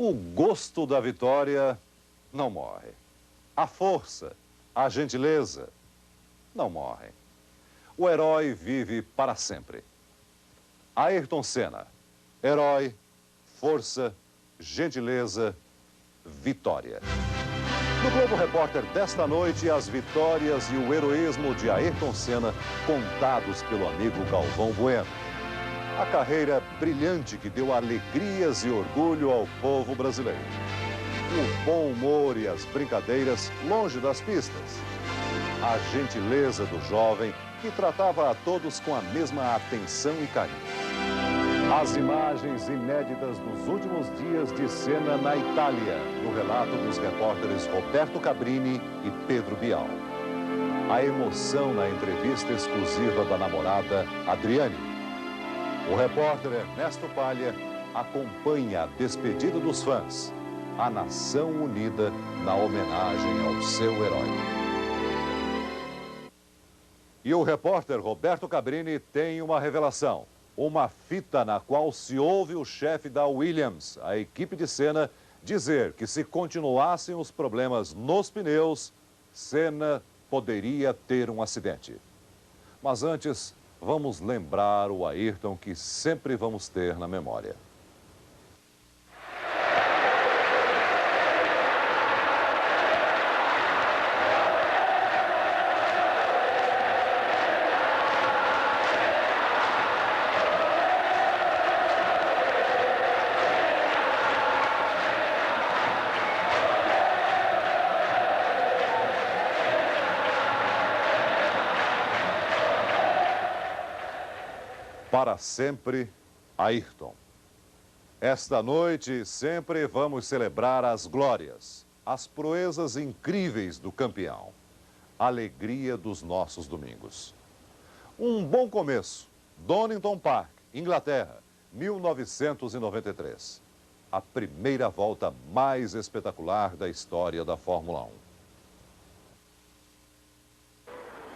O gosto da vitória não morre. A força, a gentileza não morrem. O herói vive para sempre. Ayrton Senna, herói, força, gentileza, vitória. No Globo Repórter desta noite, as vitórias e o heroísmo de Ayrton Senna contados pelo amigo Galvão Bueno. A carreira brilhante que deu alegrias e orgulho ao povo brasileiro. O bom humor e as brincadeiras longe das pistas. A gentileza do jovem que tratava a todos com a mesma atenção e carinho. As imagens inéditas dos últimos dias de Senna na Itália, no relato dos repórteres Roberto Cabrini e Pedro Bial. A emoção na entrevista exclusiva da namorada Adriane. O repórter Ernesto Palha acompanha a despedida dos fãs, a nação unida na homenagem ao seu herói. E o repórter Roberto Cabrini tem uma revelação. Uma fita na qual se ouve o chefe da Williams, a equipe de Senna, dizer que se continuassem os problemas nos pneus, Senna poderia ter um acidente. Mas antes, vamos lembrar o Ayrton que sempre vamos ter na memória. Para sempre, Ayrton. Esta noite, sempre vamos celebrar as glórias, as proezas incríveis do campeão. Alegria dos nossos domingos. Um bom começo. Donington Park, Inglaterra, 1993. A primeira volta mais espetacular da história da Fórmula 1.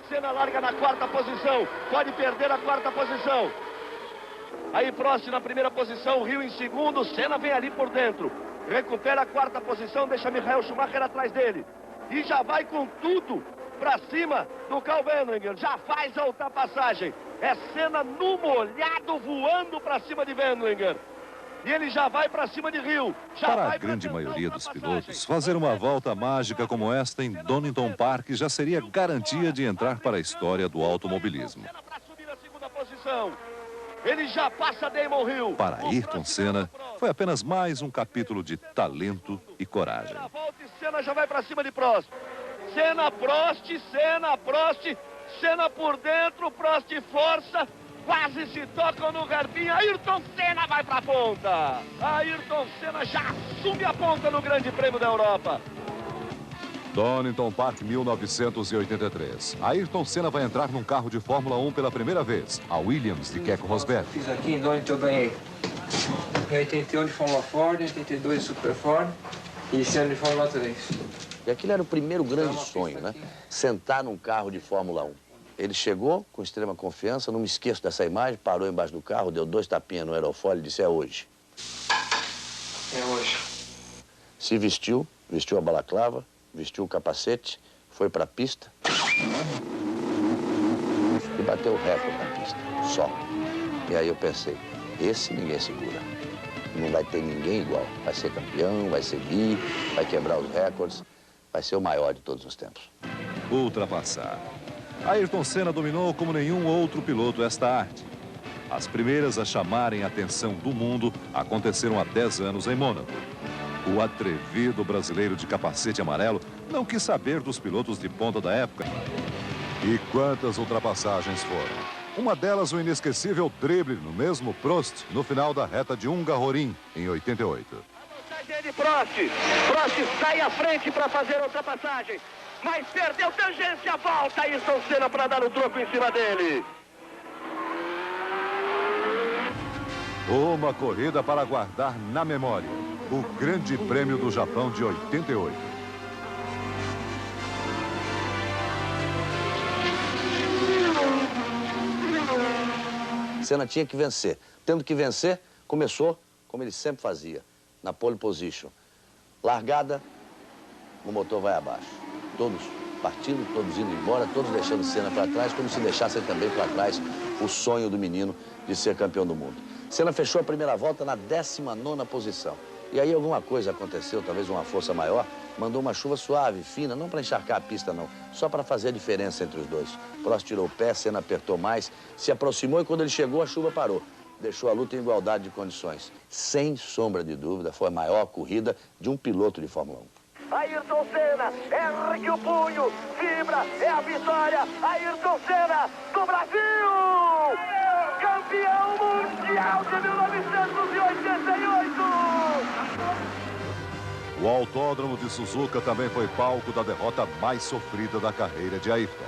Senna larga na quarta posição, pode perder a quarta posição. Aí Prost na primeira posição, Hill em segundo, Senna vem ali por dentro. Recupera a quarta posição, deixa Michael Schumacher atrás dele. E já vai com tudo para cima do Karl Wendlinger. Já faz a ultrapassagem. É Senna no molhado voando para cima de Wendlinger. E ele já vai para cima de Hill. Para a grande maioria dos pilotos, fazer uma volta mágica como esta em Donington Park já seria garantia de entrar para a história do automobilismo. Para subir a segunda posição. Ele já passa Damon Hill. Para Ayrton Senna, foi apenas mais um capítulo de talento e coragem. A volta e Senna já vai para cima de Prost. Senna, Prost, Senna, Prost. Senna por dentro, Prost força. Quase se tocam no garbinho. Ayrton Senna vai para a ponta. Ayrton Senna já assume a ponta no Grande Prêmio da Europa. Donington Park, 1983. Ayrton Senna vai entrar num carro de Fórmula 1 pela primeira vez, a Williams de Keke Rosberg. Fiz aqui em Donington, eu ganhei. Em 81 de Fórmula Ford, em 82 de Super Ford e esse ano de Fórmula 3. E aquilo era o primeiro grande sonho, né? Sentar num carro de Fórmula 1. Ele chegou com extrema confiança, não me esqueço dessa imagem, parou embaixo do carro, deu 2 tapinhas no aerofólio e disse: é hoje. É hoje. Se vestiu, vestiu a balaclava, vestiu o capacete, foi para a pista e bateu o recorde na pista, só. E aí eu pensei, esse ninguém segura. Não vai ter ninguém igual. Vai ser campeão, vai seguir, vai quebrar os recordes, vai ser o maior de todos os tempos. Ultrapassar. Ayrton Senna dominou como nenhum outro piloto esta arte. As primeiras a chamarem a atenção do mundo aconteceram há 10 anos em Mônaco. O atrevido brasileiro de capacete amarelo não quis saber dos pilotos de ponta da época. E quantas ultrapassagens foram? Uma delas, o inesquecível drible no mesmo Prost, no final da reta de Hungaroring, em 88. Sai dele, Prost. Prost sai à frente para fazer a ultrapassagem. Mas perdeu tangência, volta Ayrton Senna para dar o troco em cima dele. Uma corrida para guardar na memória. O Grande Prêmio do Japão de 88. Senna tinha que vencer. Tendo que vencer, começou como ele sempre fazia. na pole position. Largada, o motor vai abaixo. Todos partindo, todos indo embora, todos deixando Senna para trás, como se deixassem também para trás o sonho do menino de ser campeão do mundo. Senna fechou a primeira volta na 19ª posição. E aí alguma coisa aconteceu, talvez uma força maior, mandou uma chuva suave, fina, não para encharcar a pista não, só para fazer a diferença entre os dois. Prost tirou o pé, Senna apertou mais, se aproximou e quando ele chegou a chuva parou. Deixou a luta em igualdade de condições. Sem sombra de dúvida, foi a maior corrida de um piloto de Fórmula 1. Ayrton Senna, ergue o punho, vibra, é a vitória, Ayrton Senna, do Brasil! Campeão mundial de 1988! O Autódromo de Suzuka também foi palco da derrota mais sofrida da carreira de Ayrton.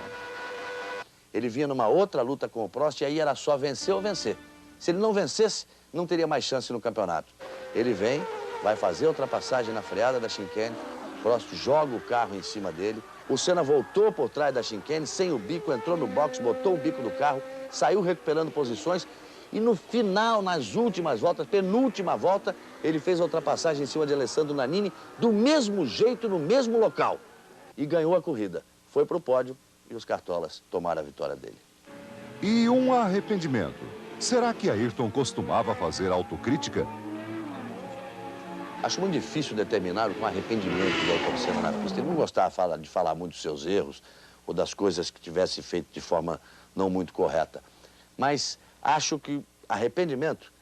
Ele vinha numa outra luta com o Prost e aí era só vencer ou vencer. Se ele não vencesse, não teria mais chance no campeonato. Ele vem, vai fazer a ultrapassagem na freada da chicane, Prost joga o carro em cima dele, o Senna voltou por trás da chicane, sem o bico, entrou no box, botou o bico do carro, saiu recuperando posições e no final, nas últimas voltas, penúltima volta, ele fez a ultrapassagem em cima de Alessandro Nannini do mesmo jeito, no mesmo local. E ganhou a corrida. Foi pro pódio e os cartolas tomaram a vitória dele. E um arrependimento. Será que Ayrton costumava fazer autocrítica? Acho muito difícil determinar com arrependimento do Ayrton Senna na pista. Ele não gostava de falar muito dos seus erros ou das coisas que tivesse feito de forma não muito correta. Mas acho que arrependimento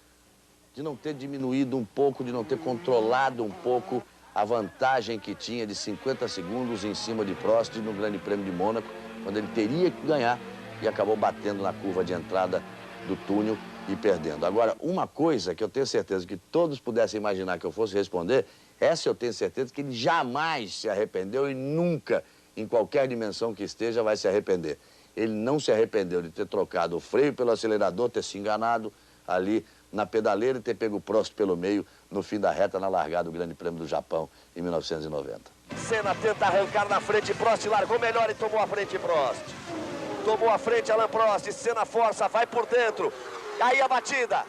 de não ter diminuído um pouco, de não ter controlado um pouco a vantagem que tinha de 50 segundos em cima de Prost no Grande Prêmio de Mônaco, quando ele teria que ganhar e acabou batendo na curva de entrada do túnel e perdendo. Agora, uma coisa que eu tenho certeza que todos pudessem imaginar que eu fosse responder, essa eu tenho certeza que ele jamais se arrependeu e nunca, em qualquer dimensão que esteja, vai se arrepender. Ele não se arrependeu de ter trocado o freio pelo acelerador, ter se enganado ali na pedaleira e ter pego o Prost pelo meio no fim da reta, na largada do Grande Prêmio do Japão, em 1990. Senna tenta arrancar na frente, Prost largou melhor e tomou a frente Prost. Tomou a frente Alain Prost, Senna força, vai por dentro. Aí a batida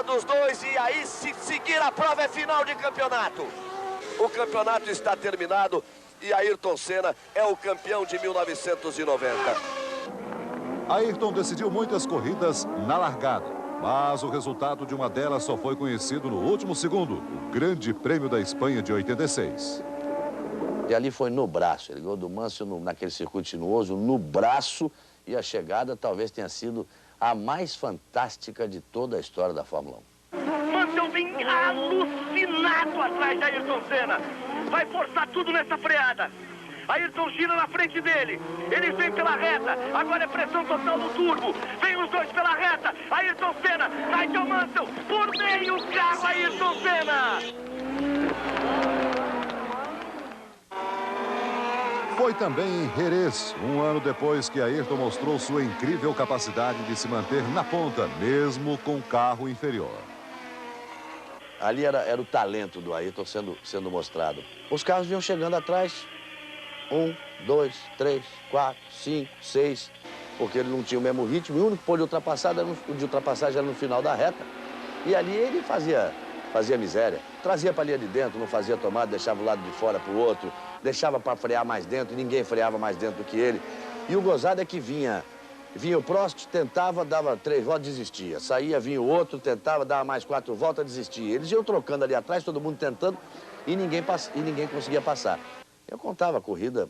dos dois e aí se seguir a prova é final de campeonato. O campeonato está terminado e Ayrton Senna é o campeão de 1990. Ayrton decidiu muitas corridas na largada, mas o resultado de uma delas só foi conhecido no último segundo, o Grande Prêmio da Espanha de 86. E ali foi no braço, ele ganhou do Mansell naquele circuito sinuoso, no braço, e a chegada talvez tenha sido a mais fantástica de toda a história da Fórmula 1. Mansell vem alucinado atrás de Ayrton Senna. Vai forçar tudo nessa freada. Ayrton gira na frente dele. Ele vem pela reta. Agora é pressão total no turbo. Vem os dois pela reta. Ayrton Senna, Nigel Mansell, por meio carro Ayrton Senna. Foi também em Jerez, um ano depois que Ayrton mostrou sua incrível capacidade de se manter na ponta, mesmo com carro inferior. Ali era o talento do Ayrton sendo mostrado. Os carros vinham chegando atrás, 1, 2, 3, 4, 5, 6, porque ele não tinha o mesmo ritmo, e o único ponto de ultrapassagem era no final da reta. E ali ele fazia miséria, trazia para a linha de dentro, não fazia tomada, deixava o lado de fora para o outro, deixava para frear mais dentro, e ninguém freava mais dentro do que ele. E o gozado é que vinha o Prost, tentava, dava 3 voltas, desistia. Saía, vinha o outro, tentava, dava mais 4 voltas, desistia. Eles iam trocando ali atrás, todo mundo tentando, e ninguém conseguia passar. Eu contava a corrida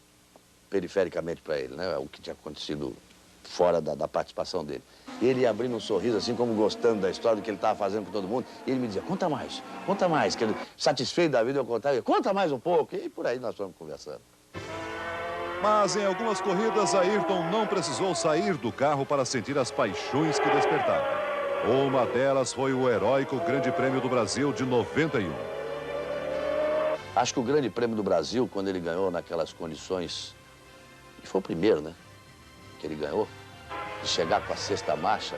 perifericamente para ele, né? O que tinha acontecido fora da participação dele. Ele ia abrindo um sorriso, assim como gostando da história do que ele estava fazendo com todo mundo. E ele me dizia, conta mais. Que ele, satisfeito da vida, eu contava, conta mais um pouco. E por aí nós fomos conversando. Mas em algumas corridas, Ayrton não precisou sair do carro para sentir as paixões que despertava. Uma delas foi o heróico Grande Prêmio do Brasil de 91. Acho que o Grande Prêmio do Brasil, quando ele ganhou naquelas condições, e foi o primeiro, né, que ele ganhou, de chegar com a 6ª marcha,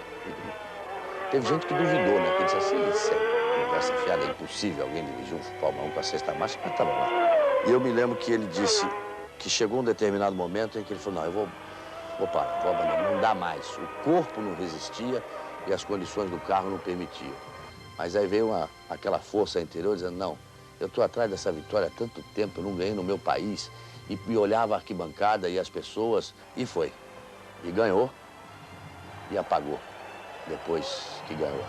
teve gente que duvidou, né, que disse assim, isso é conversa fiada, é impossível alguém dirigir um Fórmula 1 com a 6ª marcha, mas estava lá. E eu me lembro que ele disse que chegou um determinado momento em que ele falou, não, eu vou parar, vou abandonar, não dá mais. O corpo não resistia e as condições do carro não permitiam. Mas aí veio aquela força interior dizendo, não, eu estou atrás dessa vitória há tanto tempo, eu não ganhei no meu país. E olhava a arquibancada e as pessoas, e foi. E ganhou, e apagou depois que ganhou.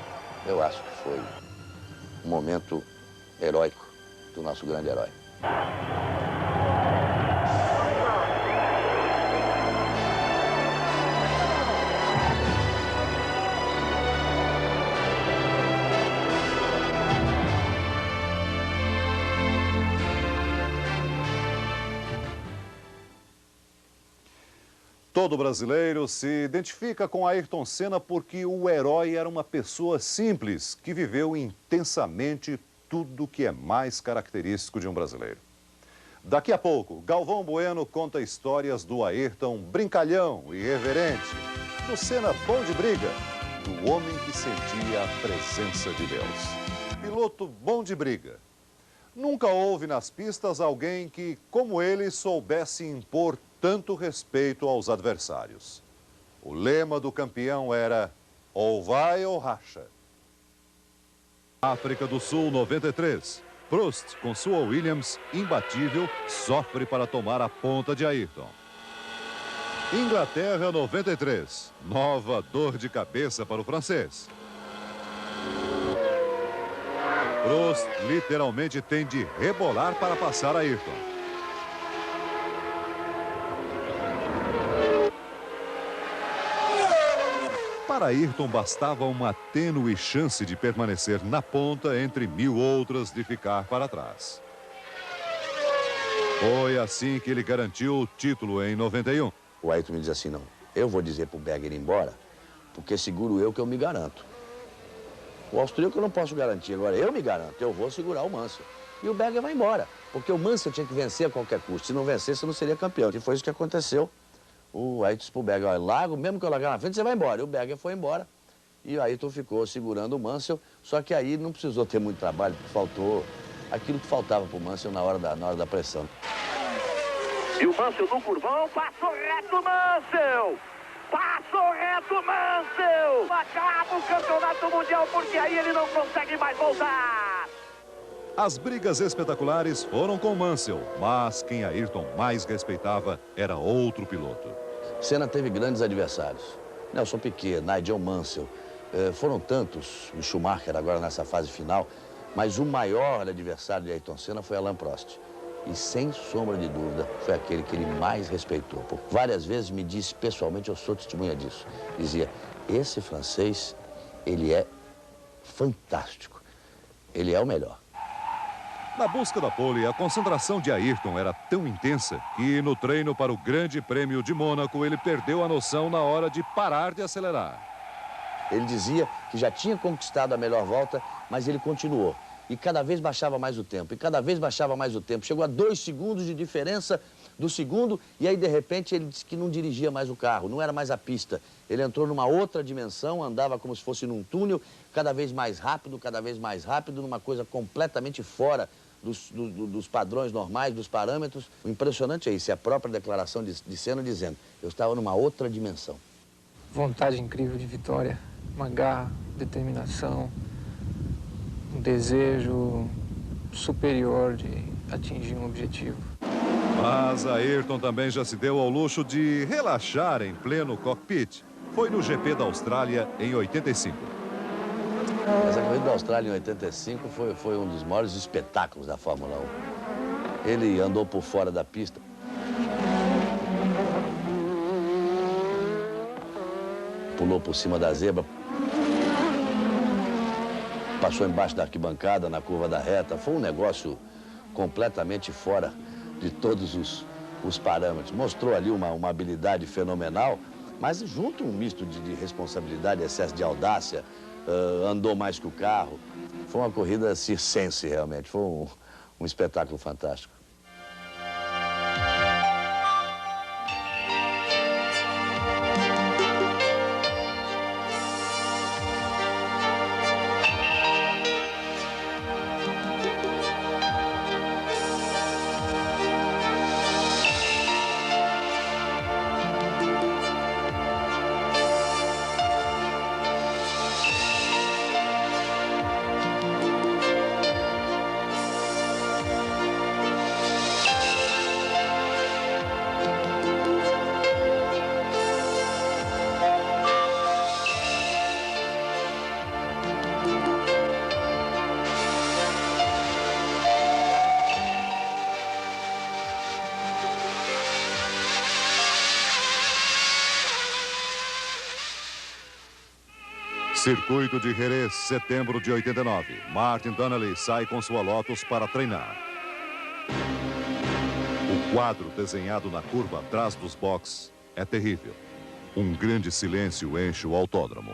Eu acho que foi um momento heróico do nosso grande herói. Todo brasileiro se identifica com Ayrton Senna porque o herói era uma pessoa simples que viveu intensamente tudo que é mais característico de um brasileiro. Daqui a pouco, Galvão Bueno conta histórias do Ayrton brincalhão e irreverente, do Senna bom de briga, do homem que sentia a presença de Deus. Piloto bom de briga. Nunca houve nas pistas alguém que, como ele, soubesse impor tanto respeito aos adversários. O lema do campeão era ou vai ou racha. África do Sul 93. Prost, com sua Williams imbatível, sofre para tomar a ponta de Ayrton. Inglaterra 93. Nova dor de cabeça para o francês. Prost literalmente tem de rebolar para passar Ayrton. Para Ayrton bastava uma tênue chance de permanecer na ponta entre mil outras de ficar para trás. Foi assim que ele garantiu o título em 91. O Ayrton me diz assim, não, eu vou dizer pro Berger ir embora, porque seguro eu que eu me garanto. O austríaco eu não posso garantir, agora eu me garanto, eu vou segurar o Mansell. E o Berger vai embora, porque o Mansell tinha que vencer a qualquer custo. Se não vencesse, não seria campeão. E foi isso que aconteceu. O Ayrton disse pro Berger, olha, largo, mesmo que eu largar na frente, você vai embora. E o Berger foi embora. E o Ayrton ficou segurando o Mansell, só que aí não precisou ter muito trabalho, porque faltou aquilo que faltava pro Mansell na hora da pressão. E o Mansell no curvão, passou reto Mansell! Passou reto Mansell! Acaba o campeonato mundial, porque aí ele não consegue mais voltar! As brigas espetaculares foram com Mansell, mas quem Ayrton mais respeitava era outro piloto. Senna teve grandes adversários. Nelson Piquet, Nigel Mansell, foram tantos, o Schumacher agora nessa fase final, mas o maior adversário de Ayrton Senna foi Alain Prost. E sem sombra de dúvida, foi aquele que ele mais respeitou. Por várias vezes me disse pessoalmente, eu sou testemunha disso, dizia, esse francês, ele é fantástico, ele é o melhor. Na busca da pole, a concentração de Ayrton era tão intensa que no treino para o Grande Prêmio de Mônaco ele perdeu a noção na hora de parar de acelerar. Ele dizia que já tinha conquistado a melhor volta, mas ele continuou. E cada vez baixava mais o tempo, e cada vez baixava mais o tempo. Chegou a 2 segundos de diferença do segundo, e aí de repente ele disse que não dirigia mais o carro, não era mais a pista. Ele entrou numa outra dimensão, andava como se fosse num túnel, cada vez mais rápido, numa coisa completamente fora dos padrões normais, dos parâmetros. O impressionante é isso, é a própria declaração de Senna dizendo, eu estava numa outra dimensão. Vontade incrível de vitória, uma garra, determinação, um desejo superior de atingir um objetivo. Mas Ayrton também já se deu ao luxo de relaxar em pleno cockpit. Foi no GP da Austrália em 85. Essa corrida da Austrália em 85 foi um dos maiores espetáculos da Fórmula 1. Ele andou por fora da pista. Pulou por cima da zebra. Passou embaixo da arquibancada, na curva da reta. Foi um negócio completamente fora de todos os parâmetros. Mostrou ali uma habilidade fenomenal, mas junto um misto de responsabilidade, excesso de audácia, andou mais que o carro. Foi uma corrida circense, realmente. Foi um espetáculo fantástico. Circuito de Jerez, setembro de 89. Martin Donnelly sai com sua Lotus para treinar. O quadro desenhado na curva atrás dos boxes é terrível. Um grande silêncio enche o autódromo.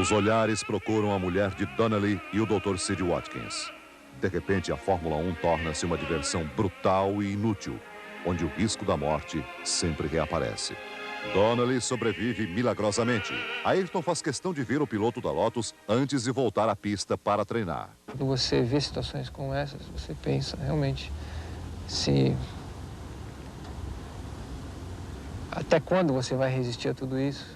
Os olhares procuram a mulher de Donnelly e o Dr. Sid Watkins. De repente, a Fórmula 1 torna-se uma diversão brutal e inútil, onde o risco da morte sempre reaparece. Donnelly sobrevive milagrosamente. Ayrton faz questão de ver o piloto da Lotus antes de voltar à pista para treinar. Quando você vê situações como essas, você pensa realmente até quando você vai resistir a tudo isso?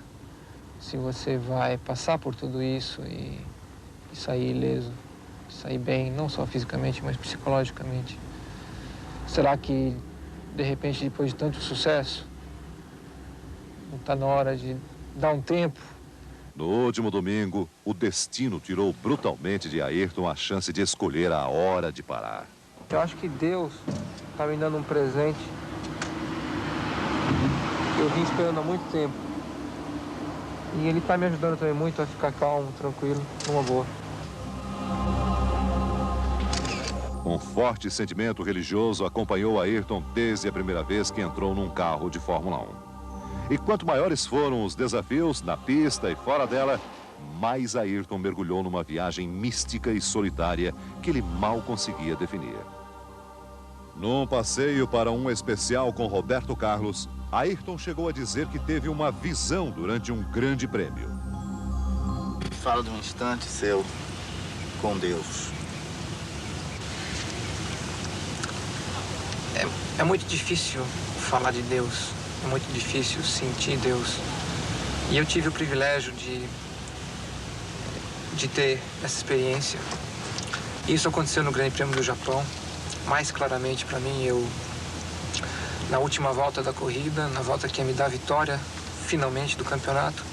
Se você vai passar por tudo isso e sair ileso, sair bem, não só fisicamente, mas psicologicamente. Será que, de repente, depois de tanto sucesso, não está na hora de dar um tempo? No último domingo, o destino tirou brutalmente de Ayrton a chance de escolher a hora de parar. Eu acho que Deus está me dando um presente que eu vim esperando há muito tempo. E Ele está me ajudando também muito a ficar calmo, tranquilo, numa boa. Um forte sentimento religioso acompanhou Ayrton desde a primeira vez que entrou num carro de Fórmula 1. E quanto maiores foram os desafios na pista e fora dela, mais Ayrton mergulhou numa viagem mística e solitária que ele mal conseguia definir. Num passeio para um especial com Roberto Carlos, Ayrton chegou a dizer que teve uma visão durante um grande prêmio. Fala de um instante seu com Deus. É muito difícil falar de Deus, é muito difícil sentir Deus. E eu tive o privilégio de ter essa experiência. Isso aconteceu no Grande Prêmio do Japão. Mais claramente para mim, na última volta da corrida, na volta que ia me dar a vitória, finalmente, do campeonato,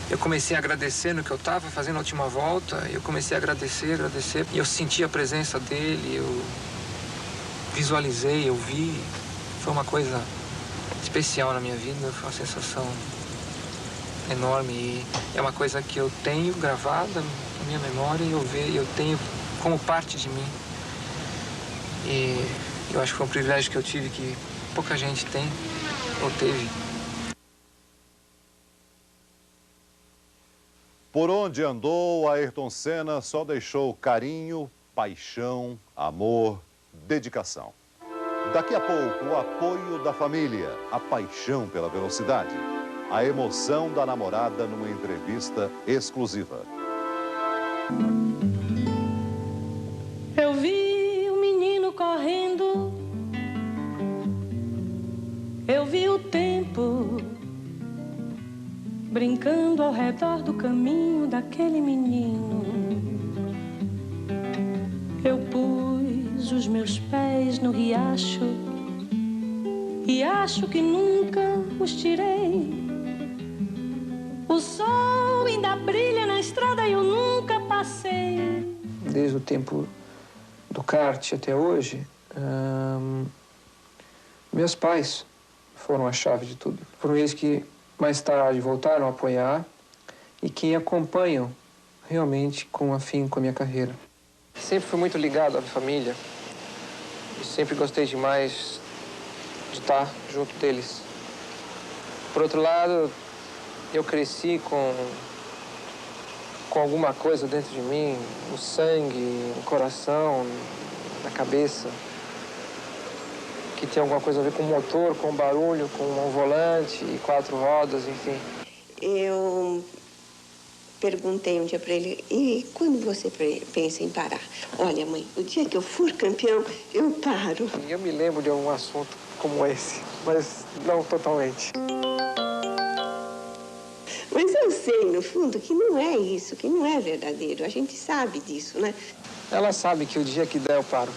eu comecei a agradecer no que eu estava fazendo a última volta, eu comecei a agradecer, e eu senti a presença dele, eu visualizei, eu vi, foi uma coisa especial na minha vida, foi uma sensação enorme, e é uma coisa que eu tenho gravada na minha memória, e eu tenho como parte de mim. E eu acho que foi um privilégio que eu tive que pouca gente tem ou teve. Por onde andou, Ayrton Senna só deixou carinho, paixão, amor, dedicação. Daqui a pouco, o apoio da família, a paixão pela velocidade, a emoção da namorada numa entrevista exclusiva. Eu vi o menino correndo, eu vi o tempo brincando ao redor do caminho daquele menino. Eu pus os meus pés no riacho e acho que nunca os tirei. O sol ainda brilha na estrada e eu nunca passei. Desde o tempo do kart até hoje, meus pais foram a chave de tudo. Foram eles que mais tarde voltaram a apoiar e que acompanham realmente com afinco a minha carreira. Sempre fui muito ligado à família e sempre gostei demais de estar junto deles. Por outro lado, eu cresci com alguma coisa dentro de mim, no sangue, no coração, na cabeça, que tem alguma coisa a ver com motor, com barulho, com um volante e 4 rodas, enfim. Eu perguntei um dia para ele, e quando você pensa em parar? Olha, mãe, o dia que eu for campeão, eu paro. E eu me lembro de algum assunto como esse, mas não totalmente. Mas eu sei, no fundo, que não é isso, que não é verdadeiro. A gente sabe disso, né? Ela sabe que o dia que der eu paro.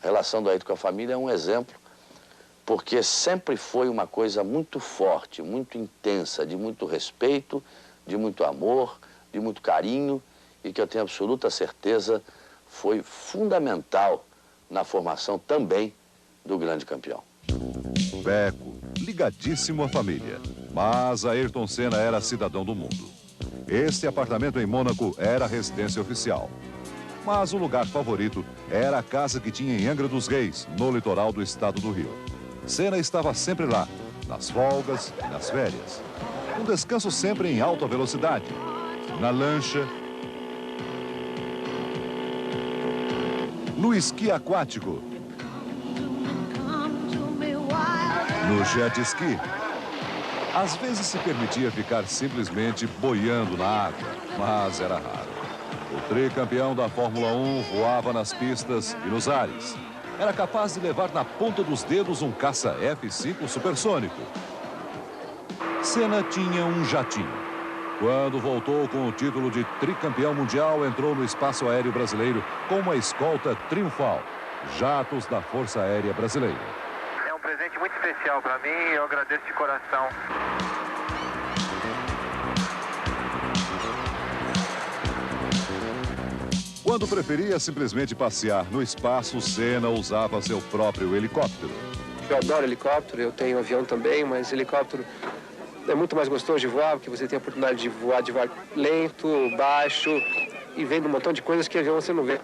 A relação do Ayrton com a família é um exemplo, porque sempre foi uma coisa muito forte, muito intensa, de muito respeito, de muito amor, de muito carinho, e que eu tenho absoluta certeza foi fundamental na formação também do grande campeão. Beco, ligadíssimo à família. Mas Ayrton Senna era cidadão do mundo. Este apartamento em Mônaco era a residência oficial. Mas o lugar favorito era a casa que tinha em Angra dos Reis, no litoral do estado do Rio. Senna estava sempre lá, nas folgas e nas férias. Um descanso sempre em alta velocidade, na lancha, no esqui aquático, no jet ski. Às vezes se permitia ficar simplesmente boiando na água, mas era raro. O tricampeão da Fórmula 1 voava nas pistas e nos ares. Era capaz de levar na ponta dos dedos um caça F-5 supersônico. Senna tinha um jatinho. Quando voltou com o título de tricampeão mundial, entrou no espaço aéreo brasileiro com uma escolta triunfal. Jatos da Força Aérea Brasileira. É um presente muito especial para mim e eu agradeço de coração. Quando preferia simplesmente passear no espaço, Senna usava seu próprio helicóptero. Eu adoro helicóptero, eu tenho avião também, mas helicóptero é muito mais gostoso de voar, porque você tem a oportunidade de voar devagar, lento, baixo, e vendo um montão de coisas que avião você não vê.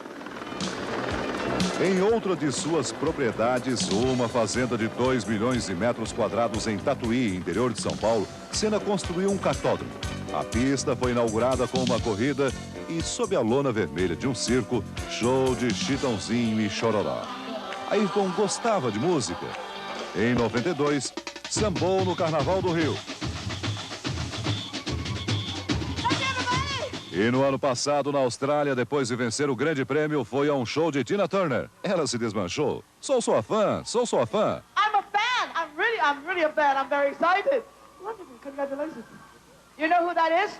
Em outra de suas propriedades, uma fazenda de 2 milhões de metros quadrados em Tatuí, interior de São Paulo, Senna construiu um cartódromo. A pista foi inaugurada com uma corrida e, sob a lona vermelha de um circo, show de Chitãozinho e Chororó. Ayrton gostava de música. Em 92, sambou no Carnaval do Rio. E no ano passado, na Austrália, depois de vencer o Grande Prêmio, foi a um show de Tina Turner. Ela se desmanchou. Sou sua fã, sou sua fã. I'm a fan. I'm really a fan. I'm very excited. Wonderful. Congratulations. You know who that is?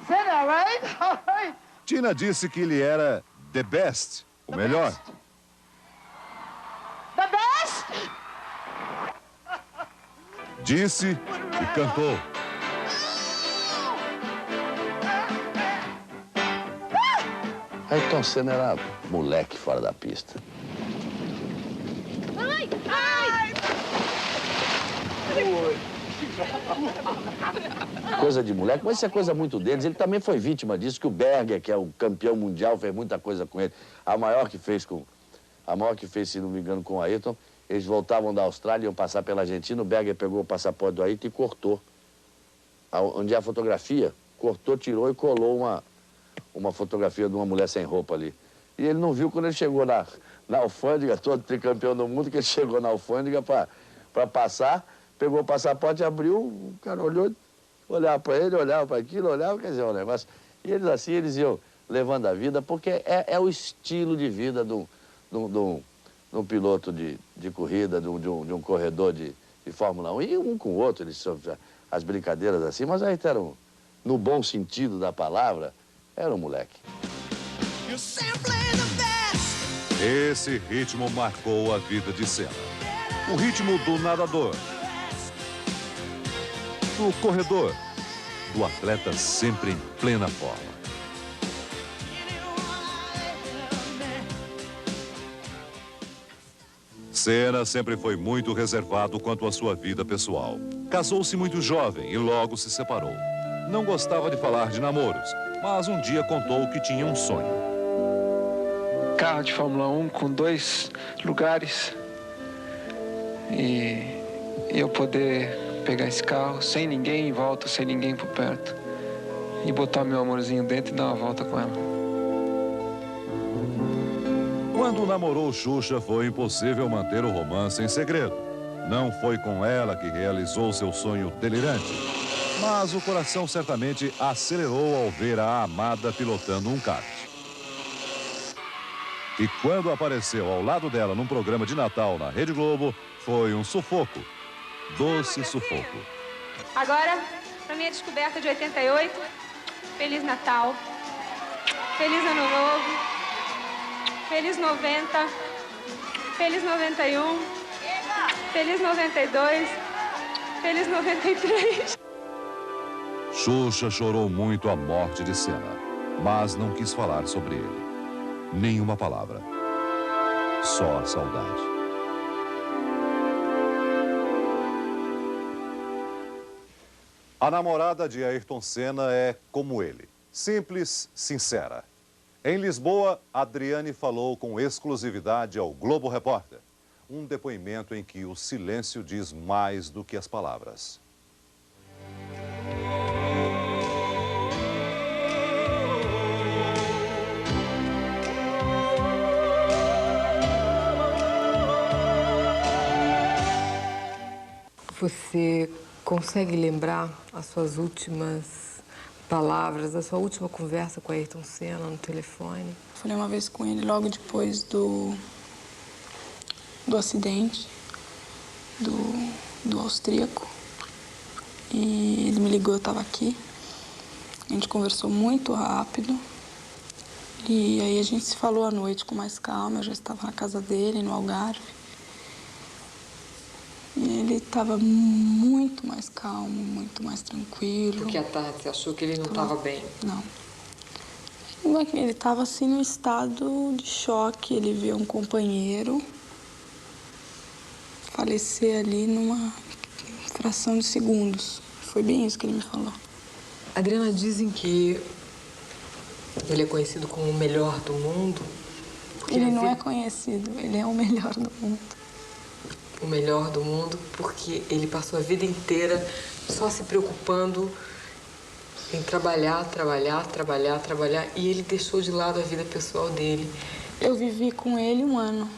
Senna, right? All right. Tina disse que ele era the best, o melhor. The best? Disse e cantou. Ayrton Senna era moleque fora da pista. Ai! Ai! Coisa de moleque, mas isso é coisa muito deles. Ele também foi vítima disso, que o Berger, que é o campeão mundial, fez muita coisa com ele. A maior que fez, se não me engano, com o Ayrton. Eles voltavam da Austrália, iam passar pela Argentina, o Berger pegou o passaporte do Ayrton e cortou. Onde é a fotografia, cortou, tirou e colou uma fotografia de uma mulher sem roupa ali. E ele não viu quando ele chegou na alfândega, todo tricampeão do mundo, que ele chegou na alfândega para passar, pegou o passaporte, abriu, o cara olhou, olhava para ele, olhava para aquilo, olhava, quer dizer, um negócio. E eles assim, eles iam levando a vida, porque é o estilo de vida de um piloto de corrida, de um corredor de Fórmula 1. E um com o outro, eles as brincadeiras assim, mas aí eram, no bom sentido da palavra, era um moleque. Esse ritmo marcou a vida de Senna. O ritmo do nadador, do corredor, do atleta sempre em plena forma. Senna sempre foi muito reservado quanto à sua vida pessoal. Casou-se muito jovem e logo se separou. Não gostava de falar de namoros, mas um dia contou que tinha um sonho. Carro de Fórmula 1 com 2 lugares e eu poder pegar esse carro sem ninguém em volta, sem ninguém por perto e botar meu amorzinho dentro e dar uma volta com ela. Quando namorou Xuxa, foi impossível manter o romance em segredo. Não foi com ela que realizou seu sonho delirante, mas o coração certamente acelerou ao ver a amada pilotando um kart. E quando apareceu ao lado dela num programa de Natal na Rede Globo, foi um sufoco. Doce sufoco. Agora, para minha descoberta de 88, Feliz Natal, Feliz Ano Novo, Feliz 90, Feliz 91, Feliz 92, Feliz 93. Xuxa chorou muito a morte de Senna, mas não quis falar sobre ele. Nenhuma palavra. Só a saudade. A namorada de Ayrton Senna é como ele, simples, sincera. Em Lisboa, Adriane falou com exclusividade ao Globo Repórter. Um depoimento em que o silêncio diz mais do que as palavras. Você consegue lembrar as suas últimas palavras, a sua última conversa com Ayrton Senna no telefone? Falei uma vez com ele logo depois do acidente do austríaco. E ele me ligou, eu estava aqui. A gente conversou muito rápido. E aí a gente se falou à noite com mais calma. Eu já estava na casa dele, no Algarve. E ele estava muito mais calmo, muito mais tranquilo. Porque à tarde você achou que ele não estava bem? Não. Ele estava assim num estado de choque. Ele viu um companheiro falecer ali numa fração de segundos. Foi bem isso que ele me falou. Adriana, dizem que ele é conhecido como o melhor do mundo. Ele não é conhecido, ele é o melhor do mundo. O melhor do mundo porque ele passou a vida inteira só se preocupando em trabalhar, trabalhar, trabalhar, trabalhar. E ele deixou de lado a vida pessoal dele. Eu vivi com ele 1 ano.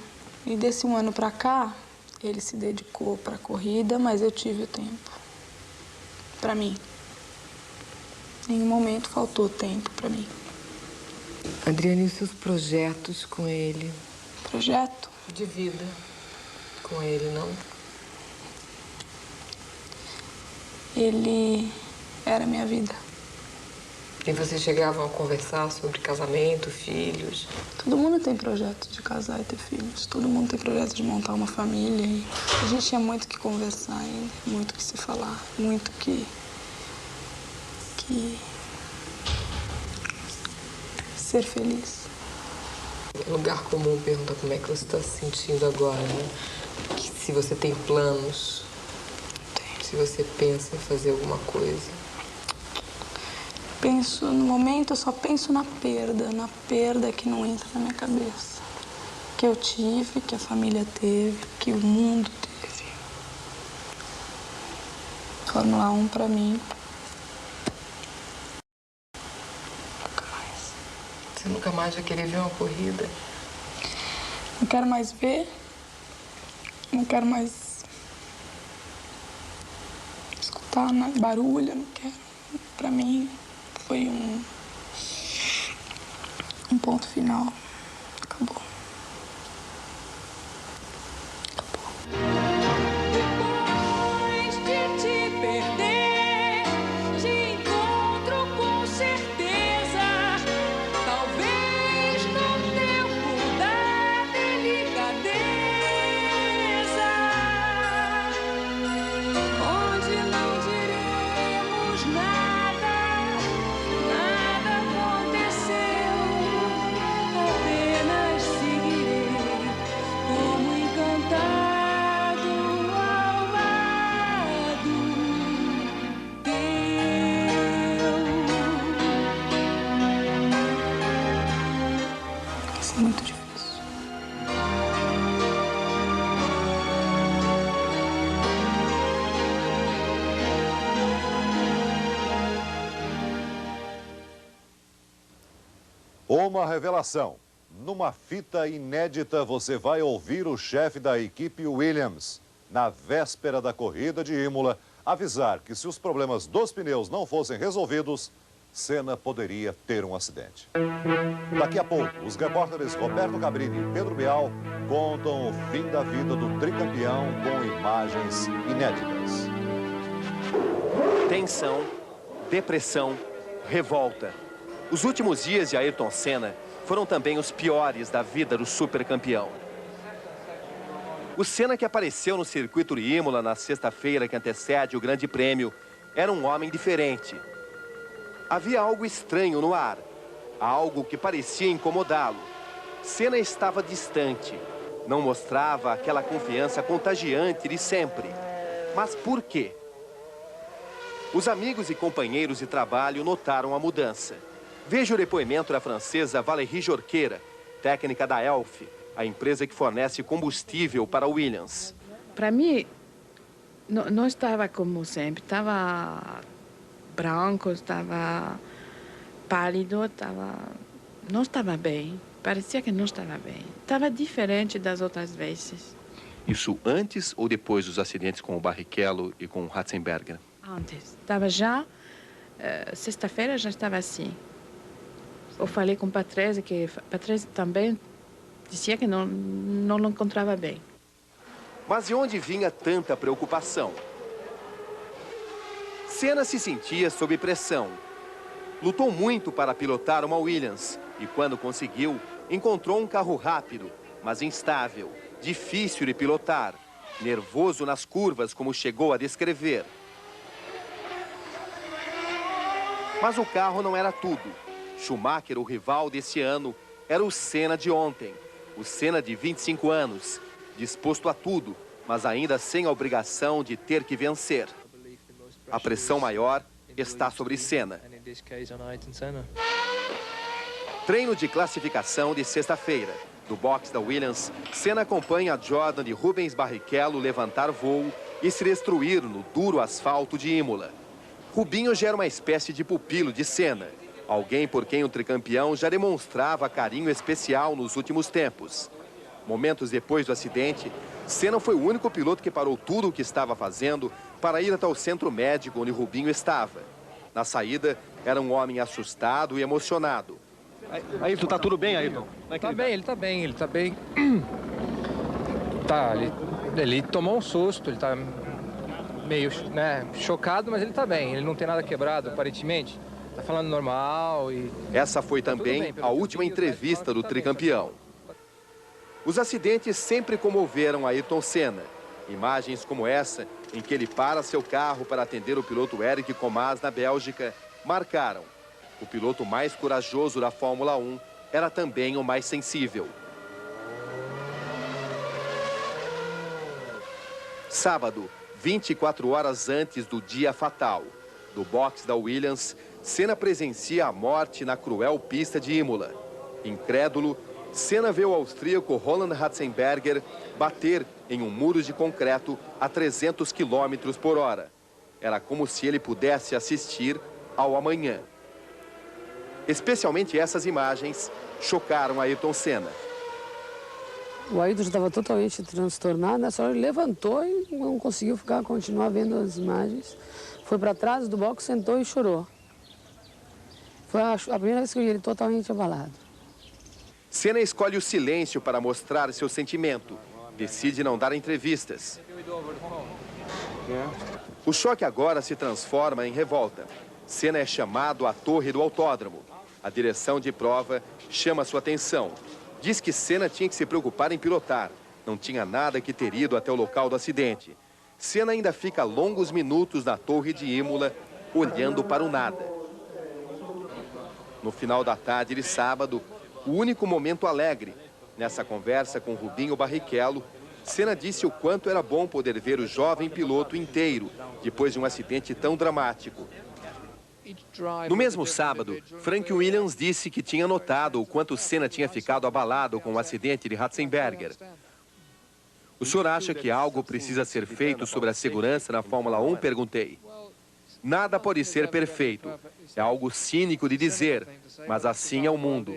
E desse 1 ano pra cá, ele se dedicou pra corrida, mas eu tive o tempo pra mim. Em nenhum momento faltou tempo pra mim. Adriana, e os seus projetos com ele? Projeto? De vida com ele, não? Ele era minha vida. E vocês chegavam a conversar sobre casamento, filhos? Todo mundo tem projeto de casar e ter filhos. Todo mundo tem projeto de montar uma família. E a gente tinha muito que conversar ainda, muito que se falar, muito que ser feliz. É lugar comum perguntar como é que você está se sentindo agora, né? Se você tem planos, se você pensa em fazer alguma coisa. Penso, no momento eu só penso na perda que não entra na minha cabeça. Que eu tive, que a família teve, que o mundo teve. Fórmula 1 pra mim. Nunca mais. Você nunca mais vai querer ver uma corrida? Não quero mais ver. Não quero mais escutar barulho, não quero. Pra mim, foi um ponto final. Acabou. Depois de te perder, te encontro com certeza. Talvez no tempo da delicadeza, onde não diremos nada, nada aconteceu. Apenas seguirei como encantado ao lado teu. Vai ser muito difícil. Uma revelação. Numa fita inédita, você vai ouvir o chefe da equipe Williams, na véspera da corrida de Imola, avisar que se os problemas dos pneus não fossem resolvidos, Senna poderia ter um acidente. Daqui a pouco, os repórteres Roberto Cabrini e Pedro Bial contam o fim da vida do tricampeão com imagens inéditas. Tensão, depressão, revolta. Os últimos dias de Ayrton Senna foram também os piores da vida do supercampeão. O Senna que apareceu no circuito de Imola na sexta-feira que antecede o Grande Prêmio era um homem diferente. Havia algo estranho no ar, algo que parecia incomodá-lo. Senna estava distante, não mostrava aquela confiança contagiante de sempre. Mas por quê? Os amigos e companheiros de trabalho notaram a mudança. Veja o depoimento da francesa Valérie Jorqueira, técnica da Elf, a empresa que fornece combustível para a Williams. Para mim, não estava como sempre. Estava branco, estava pálido, não estava bem. Parecia que não estava bem. Estava diferente das outras vezes. Isso antes ou depois dos acidentes com o Barrichello e com o Ratzenberger? Antes. Estava já... sexta-feira já estava assim. Eu falei com o Patrese, que Patrese também dizia que não encontrava bem. Mas de onde vinha tanta preocupação? Senna se sentia sob pressão. Lutou muito para pilotar uma Williams e, quando conseguiu, encontrou um carro rápido, mas instável, difícil de pilotar, nervoso nas curvas, como chegou a descrever. Mas o carro não era tudo. Schumacher, o rival desse ano, era o Senna de ontem. O Senna de 25 anos, disposto a tudo, mas ainda sem a obrigação de ter que vencer. A pressão maior está sobre Senna. Treino de classificação de sexta-feira. Do box da Williams, Senna acompanha a Jordan de Rubens Barrichello levantar voo e se destruir no duro asfalto de Imola. Rubinho já era uma espécie de pupilo de Senna, alguém por quem o tricampeão já demonstrava carinho especial nos últimos tempos. Momentos depois do acidente, Senna foi o único piloto que parou tudo o que estava fazendo para ir até o centro médico onde Rubinho estava. Na saída, era um homem assustado e emocionado. Ayrton, tá tudo bem, Ayrton? Tá bem, ele tá bem, ele tá bem. Tá, ele tomou um susto, ele tá meio, chocado, mas ele tá bem. Ele não tem nada quebrado, aparentemente. Tá falando normal e... Essa foi também a última entrevista do tricampeão. Os acidentes sempre comoveram Ayrton Senna. Imagens como essa, em que ele para seu carro para atender o piloto Eric Comas na Bélgica, marcaram. O piloto mais corajoso da Fórmula 1 era também o mais sensível. Sábado, 24 horas antes do dia fatal. Do box da Williams, Senna presencia a morte na cruel pista de Imola. Incrédulo, Senna vê o austríaco Roland Ratzenberger bater em um muro de concreto a 300 km por hora. Era como se ele pudesse assistir ao amanhã. Especialmente essas imagens chocaram Ayrton Senna. O Ayrton estava totalmente transtornado, nessa hora ele levantou e não conseguiu continuar vendo as imagens. Foi para trás do box, sentou e chorou. Foi a primeira vez que eu vi ele totalmente abalado. Senna escolhe o silêncio para mostrar seu sentimento. Decide não dar entrevistas. O choque agora se transforma em revolta. Senna é chamado à torre do autódromo. A direção de prova chama sua atenção. Diz que Senna tinha que se preocupar em pilotar. Não tinha nada que ter ido até o local do acidente. Senna ainda fica longos minutos na torre de Imola, olhando para o nada. No final da tarde de sábado, o único momento alegre. Nessa conversa com Rubinho Barrichello, Senna disse o quanto era bom poder ver o jovem piloto inteiro, depois de um acidente tão dramático. No mesmo sábado, Frank Williams disse que tinha notado o quanto Senna tinha ficado abalado com o acidente de Ratzenberger. O senhor acha que algo precisa ser feito sobre a segurança na Fórmula 1? Perguntei. Nada pode ser perfeito. É algo cínico de dizer, mas assim é o mundo.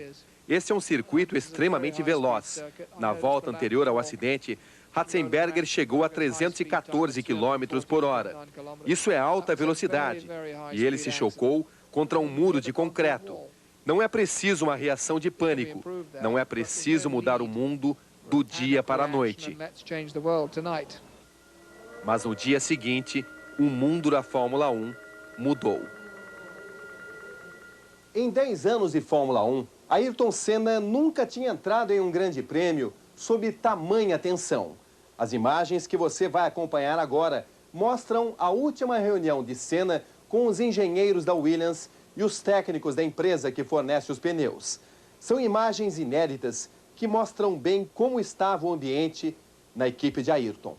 Esse é um circuito extremamente veloz. Na volta anterior ao acidente, Ratzenberger chegou a 314 km por hora. Isso é alta velocidade. E ele se chocou contra um muro de concreto. Não é preciso uma reação de pânico. Não é preciso mudar o mundo do dia para a noite. Mas no dia seguinte, o mundo da Fórmula 1 mudou. Em 10 anos de Fórmula 1, Ayrton Senna nunca tinha entrado em um grande prêmio sob tamanha tensão. As imagens que você vai acompanhar agora mostram a última reunião de Senna com os engenheiros da Williams e os técnicos da empresa que fornece os pneus. São imagens inéditas que mostram bem como estava o ambiente na equipe de Ayrton.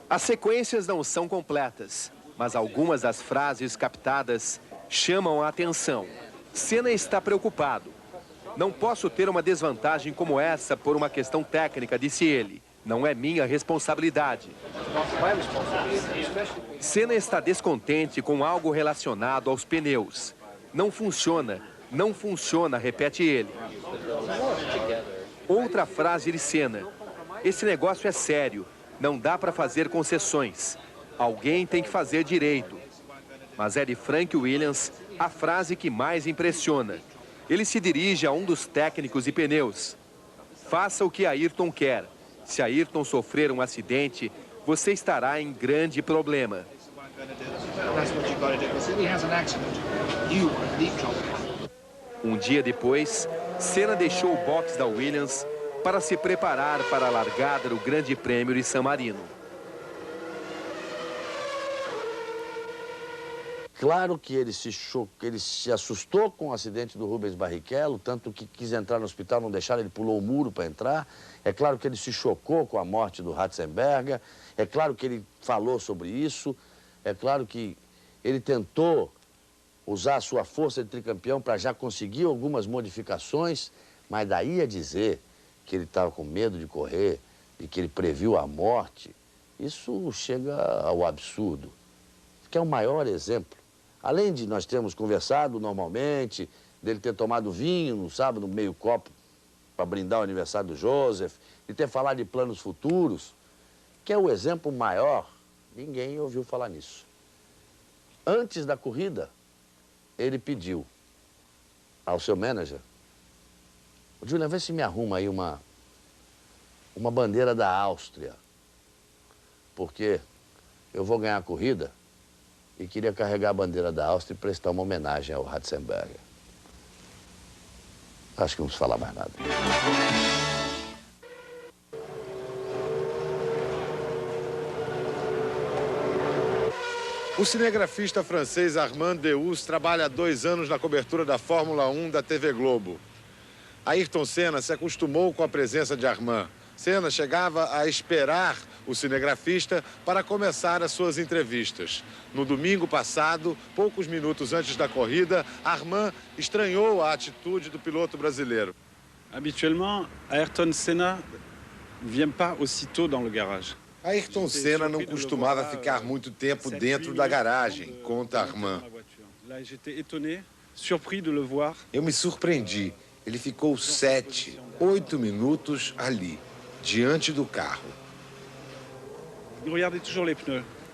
As sequências não são completas. Mas algumas das frases captadas chamam a atenção. Senna está preocupado. Não posso ter uma desvantagem como essa por uma questão técnica, disse ele. Não é minha responsabilidade. Senna está descontente com algo relacionado aos pneus. Não funciona, repete ele. Outra frase de Senna. Esse negócio é sério, não dá para fazer concessões. Alguém tem que fazer direito. Mas é de Frank Williams a frase que mais impressiona. Ele se dirige a um dos técnicos de pneus. Faça o que Ayrton quer. Se Ayrton sofrer um acidente, você estará em grande problema. Um dia depois, Senna deixou o box da Williams para se preparar para a largada do Grande Prêmio de San Marino. Claro que ele se assustou com o acidente do Rubens Barrichello, tanto que quis entrar no hospital, não deixaram, ele pulou o muro para entrar. É claro que ele se chocou com a morte do Ratzenberger, é claro que ele falou sobre isso, é claro que ele tentou usar a sua força de tricampeão para já conseguir algumas modificações, mas daí a dizer que ele estava com medo de correr e que ele previu a morte, isso chega ao absurdo, que é o maior exemplo. Além de nós termos conversado normalmente, dele ter tomado vinho no sábado, meio copo, para brindar o aniversário do Joseph, de ter falado de planos futuros, que é o exemplo maior, ninguém ouviu falar nisso. Antes da corrida, ele pediu ao seu manager: Julian, vê se me arruma aí uma bandeira da Áustria, porque eu vou ganhar a corrida e queria carregar a bandeira da Áustria e prestar uma homenagem ao Ratzenberger. Acho que não se fala mais nada. O cinegrafista francês Armand Deus trabalha há 2 anos na cobertura da Fórmula 1 da TV Globo. Ayrton Senna se acostumou com a presença de Armand. Senna chegava a esperar o cinegrafista para começar as suas entrevistas. No domingo passado, poucos minutos antes da corrida, Armand estranhou a atitude do piloto brasileiro. Habituellement, Ayrton Senna vient pas aussitôt dans le garage. Ayrton Senna não costumava ficar muito tempo dentro da garagem, conta Armand. Eu me surpreendi. Ele ficou 7, 8 minutos ali, diante do carro.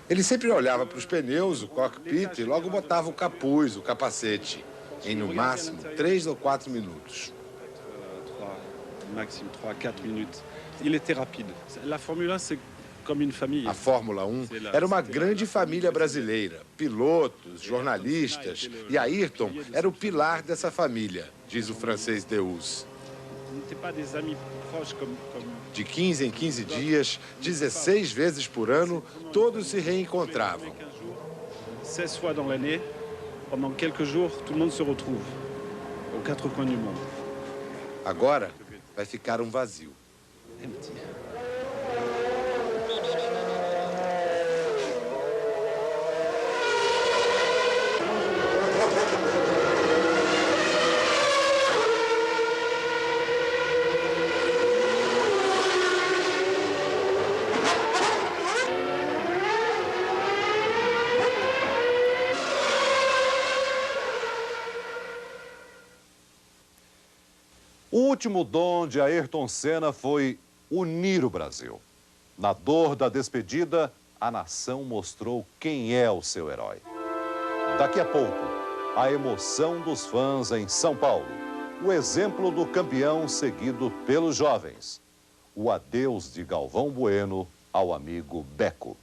Ele sempre olhava para os pneus, o cockpit e logo botava o capuz, o capacete. Em no máximo 3 ou 4 minutos. Máximo 3, 4 minutos. Ele était rapide. La Fórmula 1 c'est comme une famille. A Fórmula 1 era uma grande família brasileira. Pilotos, jornalistas e Ayrton era o pilar dessa família, diz o francês Deus. De 15 em 15 dias, 16 vezes por ano, todos se reencontravam. 16 fois dans l'année, pendant quelques jours, tout le monde se retrouve aux 4 coins du monde. Agora vai ficar um vazio. O último dom de Ayrton Senna foi unir o Brasil. Na dor da despedida, a nação mostrou quem é o seu herói. Daqui a pouco, a emoção dos fãs em São Paulo. O exemplo do campeão seguido pelos jovens. O adeus de Galvão Bueno ao amigo Beco.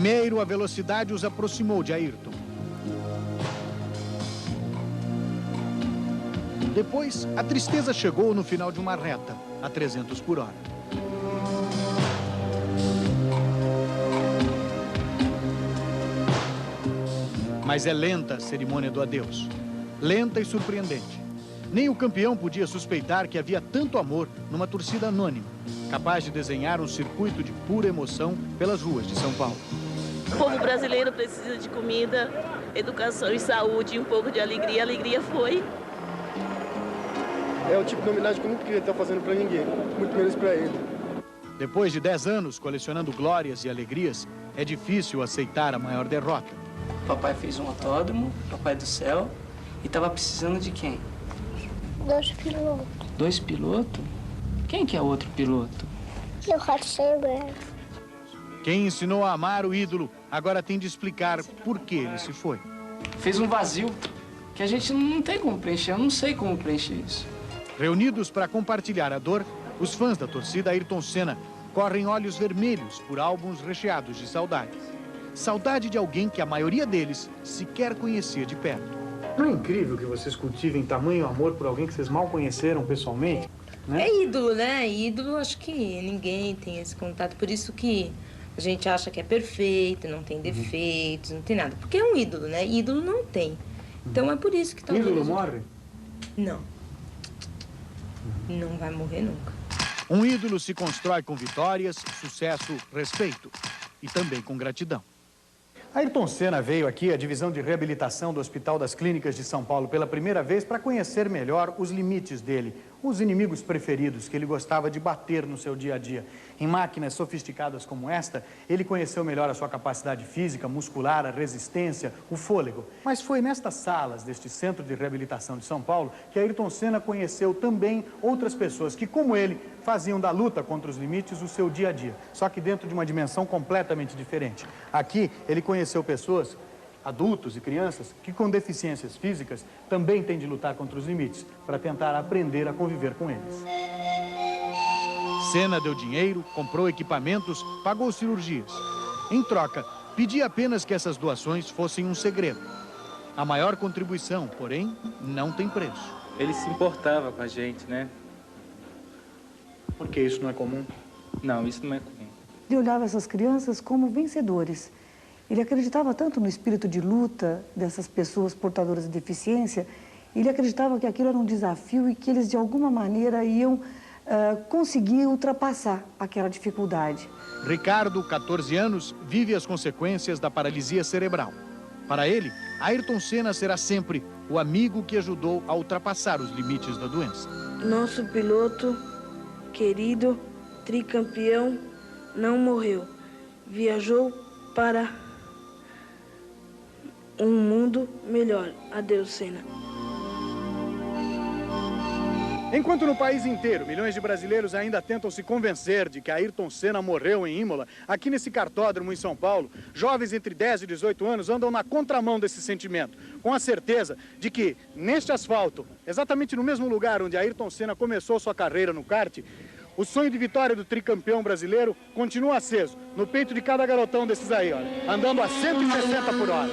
Primeiro, a velocidade os aproximou de Ayrton. Depois, a tristeza chegou no final de uma reta, a 300 por hora. Mas é lenta a cerimônia do adeus. Lenta e surpreendente. Nem o campeão podia suspeitar que havia tanto amor numa torcida anônima, capaz de desenhar um circuito de pura emoção pelas ruas de São Paulo. O povo brasileiro precisa de comida, educação e saúde e um pouco de alegria. A alegria foi. É o tipo de homenagem que eu nunca queria estar fazendo para ninguém, muito menos para ele. Depois de 10 anos colecionando glórias e alegrias, é difícil aceitar a maior derrota. Papai fez um autódromo, Papai do Céu, e estava precisando de quem? 2 pilotos. 2 pilotos? Quem que é o outro piloto? Eu Ratzenberger. Quem ensinou a amar o ídolo agora tem de explicar por que ele se foi. Fez um vazio que a gente não tem como preencher, eu não sei como preencher isso. Reunidos para compartilhar a dor, os fãs da torcida Ayrton Senna correm olhos vermelhos por álbuns recheados de saudades. Saudade de alguém que a maioria deles sequer conhecia de perto. Não é incrível que vocês cultivem tamanho amor por alguém que vocês mal conheceram pessoalmente? Né? É ídolo, né? Ídolo, acho que ninguém tem esse contato. Por isso que a gente acha que é perfeito, não tem defeitos, não tem nada. Porque é um ídolo, né? Ídolo não tem. Então é por isso que talvez... Ídolo morre? Não. Não vai morrer nunca. Um ídolo se constrói com vitórias, sucesso, respeito e também com gratidão. Ayrton Senna veio aqui à divisão de reabilitação do Hospital das Clínicas de São Paulo pela primeira vez para conhecer melhor os limites dele, os inimigos preferidos que ele gostava de bater no seu dia a dia. Em máquinas sofisticadas como esta, ele conheceu melhor a sua capacidade física, muscular, a resistência, o fôlego. Mas foi nestas salas deste Centro de Reabilitação de São Paulo que Ayrton Senna conheceu também outras pessoas que, como ele, faziam da luta contra os limites o seu dia a dia, só que dentro de uma dimensão completamente diferente. Aqui, ele conheceu pessoas, adultos e crianças, que com deficiências físicas também têm de lutar contra os limites, para tentar aprender a conviver com eles. Senna deu dinheiro, comprou equipamentos, pagou cirurgias. Em troca, pedia apenas que essas doações fossem um segredo. A maior contribuição, porém, não tem preço. Ele se importava com a gente, né? Porque isso não é comum? Não, isso não é comum. Ele olhava essas crianças como vencedores. Ele acreditava tanto no espírito de luta dessas pessoas portadoras de deficiência, ele acreditava que aquilo era um desafio e que eles, de alguma maneira, iam conseguir ultrapassar aquela dificuldade. Ricardo, 14 anos, vive as consequências da paralisia cerebral. Para ele, Ayrton Senna será sempre o amigo que ajudou a ultrapassar os limites da doença. Nosso piloto querido, tricampeão, não morreu. Viajou para um mundo melhor. Adeus, Senna. Enquanto no país inteiro, milhões de brasileiros ainda tentam se convencer de que Ayrton Senna morreu em Imola, aqui nesse cartódromo em São Paulo, jovens entre 10 e 18 anos andam na contramão desse sentimento, com a certeza de que, neste asfalto, exatamente no mesmo lugar onde Ayrton Senna começou sua carreira no kart, o sonho de vitória do tricampeão brasileiro continua aceso, no peito de cada garotão desses aí, olha, andando a 160 por hora.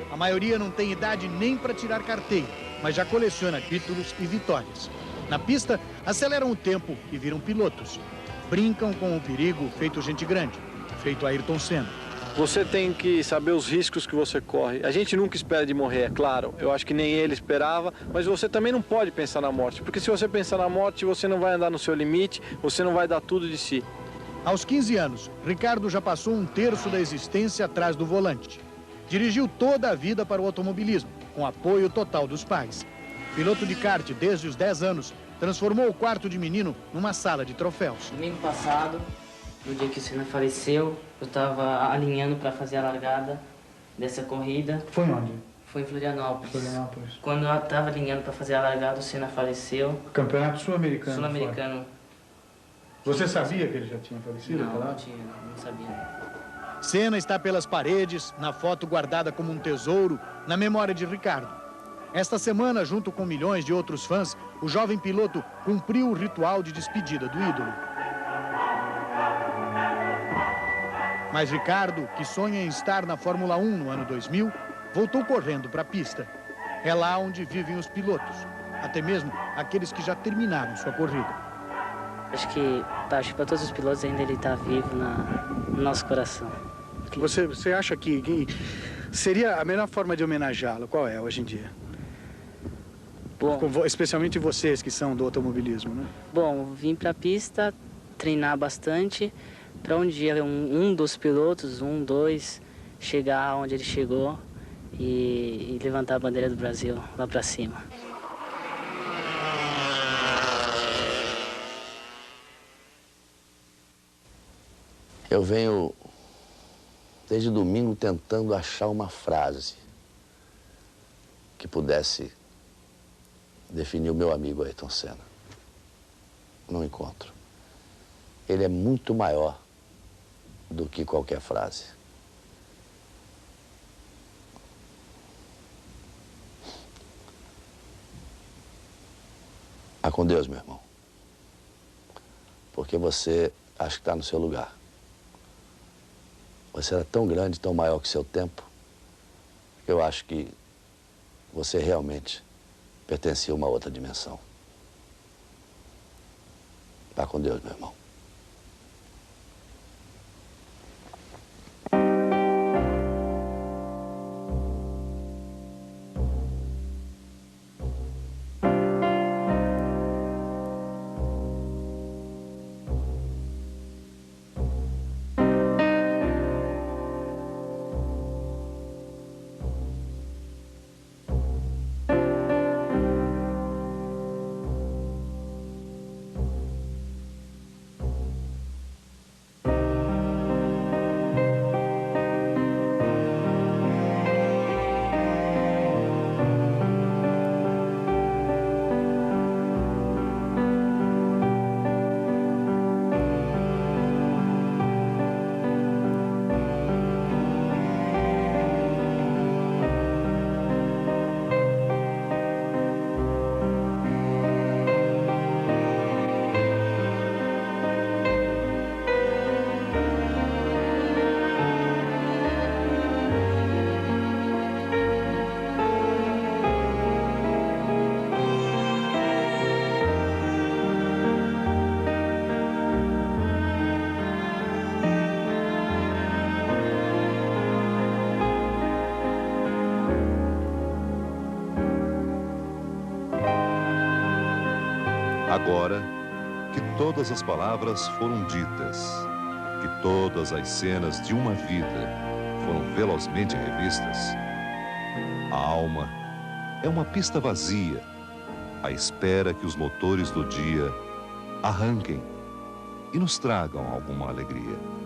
A maioria não tem idade nem para tirar carteira, mas já coleciona títulos e vitórias. Na pista, aceleram o tempo e viram pilotos. Brincam com o perigo feito gente grande, feito Ayrton Senna. Você tem que saber os riscos que você corre. A gente nunca espera de morrer, é claro. Eu acho que nem ele esperava, mas você também não pode pensar na morte. Porque se você pensar na morte, você não vai andar no seu limite, você não vai dar tudo de si. Aos 15 anos, Ricardo já passou um terço da existência atrás do volante. Dirigiu toda a vida para o automobilismo, com apoio total dos pais. Piloto de kart desde os 10 anos, transformou o quarto de menino numa sala de troféus. Domingo passado, no dia que o Senna faleceu, eu estava alinhando para fazer a largada dessa corrida. Foi onde? Foi em Florianópolis. Quando eu estava alinhando para fazer a largada, o Senna faleceu. Campeonato Sul-Americano. Sul-Americano. Você sabia que ele já tinha falecido? Não, não sabia. Senna está pelas paredes, na foto guardada como um tesouro, na memória de Ricardo. Esta semana, junto com milhões de outros fãs, o jovem piloto cumpriu o ritual de despedida do ídolo. Mas Ricardo, que sonha em estar na Fórmula 1 no ano 2000, voltou correndo para a pista. É lá onde vivem os pilotos, até mesmo aqueles que já terminaram sua corrida. Acho que para todos os pilotos ainda ele está vivo no nosso coração. Você acha que seria a melhor forma de homenageá-lo? Qual é hoje em dia? Bom, especialmente vocês que são do automobilismo, né? Bom, vim para a pista, treinar bastante, para um dia um dos pilotos, dois, chegar onde ele chegou e levantar a bandeira do Brasil lá para cima. Eu venho desde domingo tentando achar uma frase que pudesse definir o meu amigo Ayrton Senna. Não encontro. Ele é muito maior do que qualquer frase. Vá com Deus, meu irmão. Porque você acha que está no seu lugar. Você era tão grande, tão maior que seu tempo, que eu acho que você realmente pertencia a uma outra dimensão. Vá com Deus, meu irmão. Agora que todas as palavras foram ditas, que todas as cenas de uma vida foram velozmente revistas, a alma é uma pista vazia, à espera que os motores do dia arranquem e nos tragam alguma alegria.